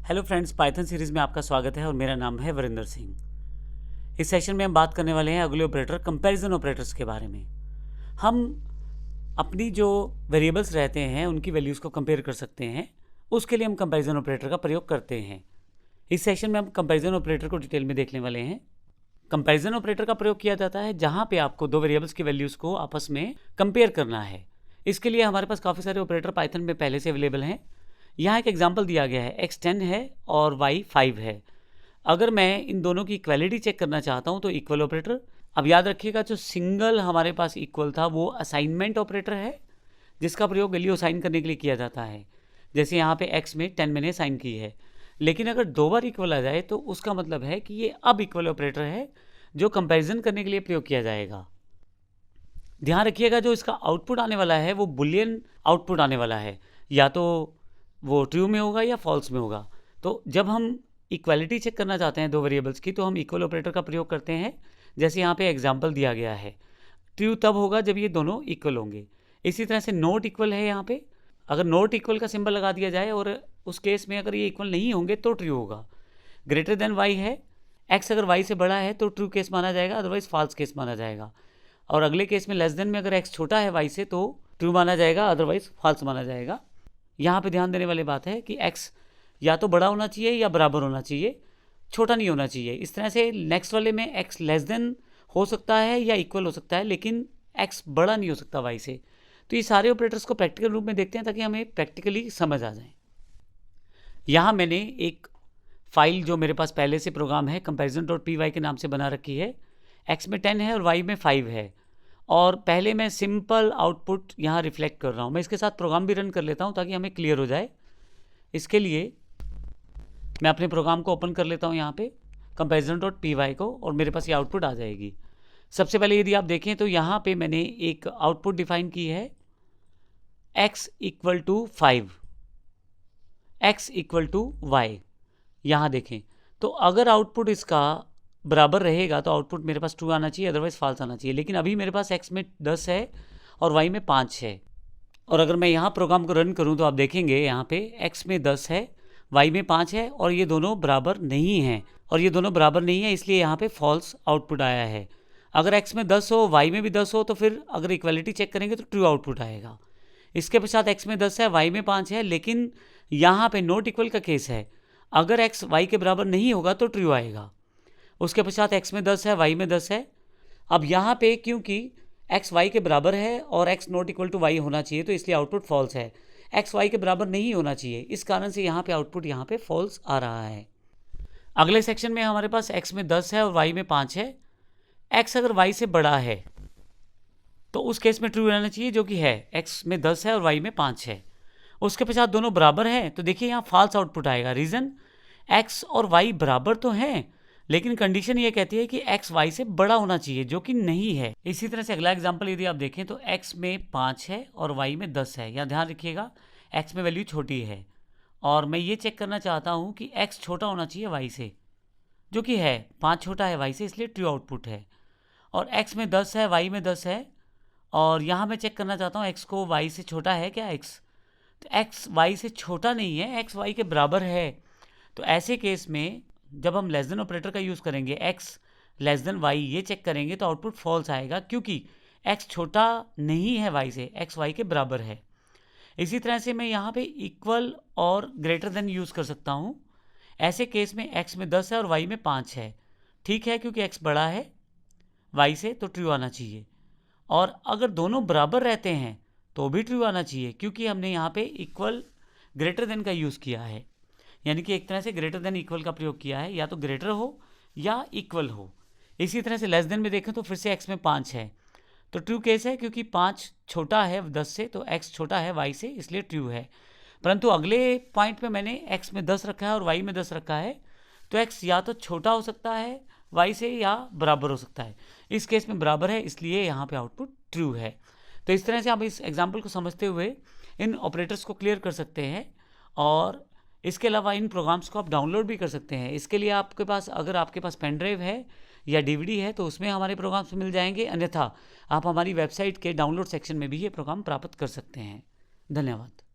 Hello friends, Python series में आपका स्वागत है और मेरा नाम है वरिंदर सिंह। इस सेशन में हम बात करने वाले हैं अगले ऑपरेटर कंपैरिजन ऑपरेटर्स के बारे में। हम अपनी जो वेरिएबल्स रहते हैं उनकी वैल्यूज़ को कंपेयर कर सकते हैं, उसके लिए हम कंपैरिजन ऑपरेटर का प्रयोग करते हैं। इस सेशन में हम कंपैरिजन ऑपरेटर को डिटेल में देखने वाले हैं। कंपैरिजन ऑपरेटर का प्रयोग किया जाता है जहाँ पे आपको दो वेरिएबल्स की वैल्यूज़ को आपस में कंपेयर करना है। इसके लिए हमारे पास काफ़ी सारे ऑपरेटर पाइथन में पहले से अवेलेबल हैं। यहाँ एक एग्जाम्पल दिया गया है, x 10 है और y 5 है। अगर मैं इन दोनों की इक्वलिटी चेक करना चाहता हूँ तो इक्वल ऑपरेटर। अब याद रखिएगा, जो सिंगल हमारे पास इक्वल था वो असाइनमेंट ऑपरेटर है, जिसका प्रयोग वैल्यू असाइन करने के लिए किया जाता है। जैसे यहाँ पे x में 10 मैंने असाइन की है, लेकिन अगर दो बार इक्वल आ जाए तो उसका मतलब है कि ये अब इक्वल ऑपरेटर है जो कंपैरिजन करने के लिए प्रयोग किया जाएगा। ध्यान रखिएगा, जो इसका आउटपुट आने वाला है वो बुलियन आउटपुट आने वाला है, या तो वो ट्रू में होगा या फॉल्स में होगा। तो जब हम इक्वालिटी चेक करना चाहते हैं दो वेरिएबल्स की तो हम इक्वल ऑपरेटर का प्रयोग करते हैं। जैसे यहाँ पे एग्जांपल दिया गया है, ट्रू तब होगा जब ये दोनों इक्वल होंगे। इसी तरह से नॉट इक्वल है, यहाँ पे अगर नॉट इक्वल का सिंबल लगा दिया जाए और उस केस में अगर ये इक्वल नहीं होंगे तो ट्रू होगा। ग्रेटर देन वाई है, एक्स अगर वाई से बड़ा है तो ट्रू केस माना जाएगा, अदरवाइज फॉल्स केस माना जाएगा। और अगले केस में लेस देन में अगर एक्स छोटा है वाई से तो ट्रू माना जाएगा, अदरवाइज फॉल्स माना जाएगा। यहाँ पे ध्यान देने वाली बात है कि x या तो बड़ा होना चाहिए या बराबर होना चाहिए, छोटा नहीं होना चाहिए। इस तरह से नेक्स्ट वाले में x लेस देन हो सकता है या इक्वल हो सकता है, लेकिन x बड़ा नहीं हो सकता y से। तो ये सारे ऑपरेटर्स को प्रैक्टिकल रूप में देखते हैं ताकि हमें प्रैक्टिकली समझ आ जाए। यहाँ मैंने एक फाइल जो मेरे पास पहले से प्रोग्राम है comparison.py के नाम से बना रखी है। x में 10 है और y में 5 है, और पहले मैं सिंपल आउटपुट यहाँ रिफ्लेक्ट कर रहा हूँ। मैं इसके साथ प्रोग्राम भी रन कर लेता हूँ ताकि हमें क्लियर हो जाए। इसके लिए मैं अपने प्रोग्राम को ओपन कर लेता हूँ यहाँ पे comparison.py को, और मेरे पास ये आउटपुट आ जाएगी। सबसे पहले यदि आप देखें तो यहाँ पे मैंने एक आउटपुट डिफाइन की है, x equal to 5, x equal to y. यहाँ देखें तो अगर आउटपुट इसका बराबर रहेगा तो आउटपुट मेरे पास ट्रू आना चाहिए, अदरवाइज फॉल्स आना चाहिए। लेकिन अभी मेरे पास x में 10 है और y में 5 है, और अगर मैं यहाँ प्रोग्राम को रन करूँ तो आप देखेंगे यहाँ पे x में 10 है, y में 5 है, और ये दोनों बराबर नहीं हैं, और ये दोनों बराबर नहीं है, इसलिए यहाँ पे फॉल्स आउटपुट आया है। अगर x में 10 हो y में भी 10 हो तो फिर अगर इक्वलिटी चेक करेंगे तो ट्रू आउटपुट आएगा। इसके पश्चात x में 10 है, y में 5 है, लेकिन यहाँ पे नॉट इक्वल का केस है। अगर x y के बराबर नहीं होगा तो ट्रू आएगा। उसके पश्चात x में 10 है, y में 10 है। अब यहाँ पे क्योंकि x y के बराबर है और x not equal to y होना चाहिए तो इसलिए आउटपुट फॉल्स है। x y के बराबर नहीं होना चाहिए, इस कारण से यहाँ पे आउटपुट यहाँ पे फॉल्स आ रहा है। अगले सेक्शन में हमारे पास x में 10 है और y में 5 है। x अगर y से बड़ा है तो उस केस में ट्रू रहना चाहिए, जो कि है, x में 10 है और y में 5 है। उसके पश्चात दोनों बराबर हैं तो देखिए यहाँ फॉल्स आउटपुट आएगा। रीज़न, x और y बराबर तो हैं, लेकिन कंडीशन ये कहती है कि x y से बड़ा होना चाहिए, जो कि नहीं है। इसी तरह से अगला एग्जांपल यदि आप देखें तो x में 5 है और y में 10 है। यहाँ ध्यान रखिएगा, x में वैल्यू छोटी है और मैं ये चेक करना चाहता हूँ कि x छोटा होना चाहिए y से, जो कि है। 5 छोटा है y से, इसलिए ट्रू आउटपुट है। और x में 10 है, y में 10 है, और यहाँ मैं चेक करना चाहता हूँ x को y से छोटा है क्या x, तो x y से छोटा नहीं है, x y के बराबर है। तो ऐसे केस में जब हम लेस देन ऑपरेटर का यूज़ करेंगे, x लेस देन y ये चेक करेंगे तो आउटपुट फॉल्स आएगा, क्योंकि x छोटा नहीं है y से, x y के बराबर है। इसी तरह से मैं यहाँ पे इक्वल और ग्रेटर देन यूज़ कर सकता हूँ। ऐसे केस में x में 10 है और y में 5 है, ठीक है, क्योंकि x बड़ा है y से तो ट्रू आना चाहिए। और अगर दोनों बराबर रहते हैं तो भी ट्रू आना चाहिए, क्योंकि हमने यहाँ पे इक्वल ग्रेटर देन का यूज़ किया है, यानी कि एक तरह से ग्रेटर देन इक्वल का प्रयोग किया है, या तो ग्रेटर हो या इक्वल हो। इसी तरह से लेस देन में देखें तो फिर से x में 5 है तो ट्रू केस है, क्योंकि 5 छोटा है 10 से तो x छोटा है y से, इसलिए ट्रू है। परंतु अगले पॉइंट पे मैंने x में 10 रखा है और y में 10 रखा है, तो x या तो छोटा हो सकता है y से या बराबर हो सकता है। इस केस में बराबर है, इसलिए यहाँ पे आउटपुट ट्रू है। तो इस तरह से आप इस एग्जाम्पल को समझते हुए इन ऑपरेटर्स को क्लियर कर सकते हैं, और इसके अलावा इन प्रोग्राम्स को आप डाउनलोड भी कर सकते हैं। इसके लिए आपके पास, अगर आपके पास पेन ड्राइव है या डीवीडी है तो उसमें हमारे प्रोग्राम्स मिल जाएंगे, अन्यथा आप हमारी वेबसाइट के डाउनलोड सेक्शन में भी ये प्रोग्राम प्राप्त कर सकते हैं। धन्यवाद।